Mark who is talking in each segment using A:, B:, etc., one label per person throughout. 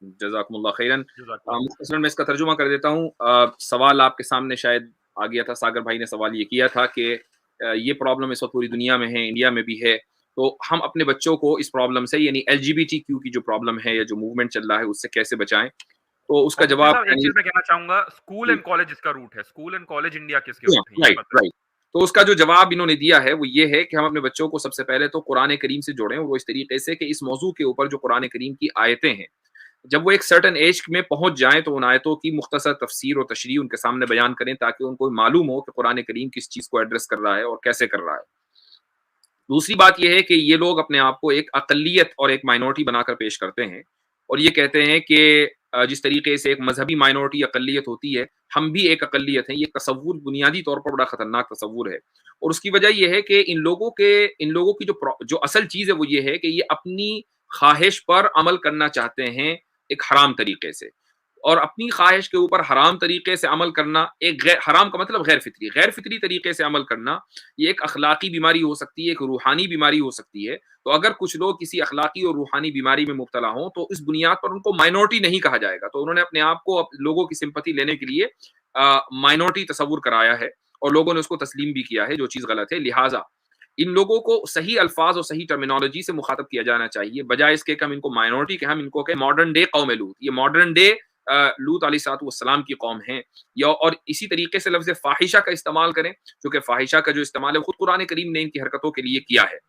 A: جزاکم اللہ خیرن.
B: جزاک اللہ.
A: مختصراً میں اس کا ترجمہ کر دیتا ہوں. سوال آپ کے سامنے شاید آ گیا تھا، ساگر بھائی نے سوال یہ کیا تھا کہ یہ پرابلم اس وقت پوری دنیا میں ہے، انڈیا میں بھی ہے، تو ہم اپنے بچوں کو اس پرابلم سے، یعنی LGBTQ کی جو پرابلم ہے یا جو موومنٹ چل رہا ہے، اس سے کیسے بچائیں. تو اس کا
B: اور مفتی
A: جواب
B: صاحب ایک چیز میں کہنا چاہوں گا، اسکول
A: جی،
B: اینڈ کالج اس کا روٹ ہے، اسکول اینڈ کالج انڈیا کس کے روٹ ہیں یہ
A: رائٹ
B: بتائیں.
A: رائٹ. تو اس کا جو جواب انہوں نے دیا ہے وہ یہ ہے کہ ہم اپنے بچوں کو سب سے پہلے تو قرآن کریم سے جوڑیں، اور وہ اس طریقے سے کہ اس موضوع کے اوپر جو قرآن کریم کی آیتیں ہیں، جب وہ ایک سرٹن ایج میں پہنچ جائیں تو ان آیتوں کی مختصر تفسیر اور تشریح ان کے سامنے بیان کریں، تاکہ ان کو معلوم ہو کہ قرآن کریم کس چیز کو ایڈریس کر رہا ہے اور کیسے کر رہا ہے. دوسری بات یہ ہے کہ یہ لوگ اپنے آپ کو ایک اقلیت اور ایک مائنورٹی بنا کر پیش کرتے ہیں، اور یہ کہتے ہیں کہ جس طریقے سے ایک مذہبی مائنورٹی اقلیت ہوتی ہے، ہم بھی ایک اقلیت ہیں. یہ تصور بنیادی طور پر بڑا خطرناک تصور ہے، اور اس کی وجہ یہ ہے کہ ان لوگوں کی جو اصل چیز ہے وہ یہ ہے کہ یہ اپنی خواہش پر عمل کرنا چاہتے ہیں ایک حرام طریقے سے، اور اپنی خواہش کے اوپر حرام طریقے سے عمل کرنا، ایک حرام کا مطلب غیر فطری طریقے سے عمل کرنا، یہ ایک اخلاقی بیماری ہو سکتی ہے، ایک روحانی بیماری ہو سکتی ہے. تو اگر کچھ لوگ کسی اخلاقی اور روحانی بیماری میں مبتلا ہوں تو اس بنیاد پر ان کو مائنورٹی نہیں کہا جائے گا. تو انہوں نے اپنے آپ کو لوگوں کی سمپتی لینے کے لیے مائنورٹی تصور کرایا ہے، اور لوگوں نے اس کو تسلیم بھی کیا ہے، جو چیز غلط ہے. لہٰذا ان لوگوں کو صحیح الفاظ اور صحیح ٹرمینالوجی سے مخاطب کیا جانا چاہیے، بجائے اس کے کہ ہم ان کو مائنورٹی کہ ہم ان کو کہ ماڈرن ڈے قوم لوط. یہ ماڈرن ڈے لوط علیہ الصلوۃ والسلام کی قوم ہیں. اور اسی طریقے سے لفظ فاحشہ کا استعمال کریں، کیونکہ فاحشہ کا جو استعمال ہے خود قرآن کریم نے ان کی حرکتوں کے لیے کیا ہے.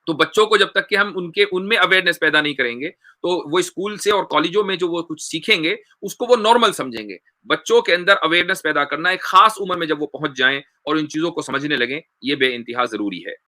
A: تو بچوں کو جب تک کہ ہم ان میں اویئرنیس پیدا نہیں کریں گے، تو وہ اسکول سے اور کالجوں میں جو وہ کچھ سیکھیں گے اس کو وہ نارمل سمجھیں گے. بچوں کے اندر اویئرنیس پیدا کرنا ایک خاص عمر میں جب وہ پہنچ جائیں اور ان چیزوں کو سمجھنے لگیں، یہ بے انتہا ضروری ہے.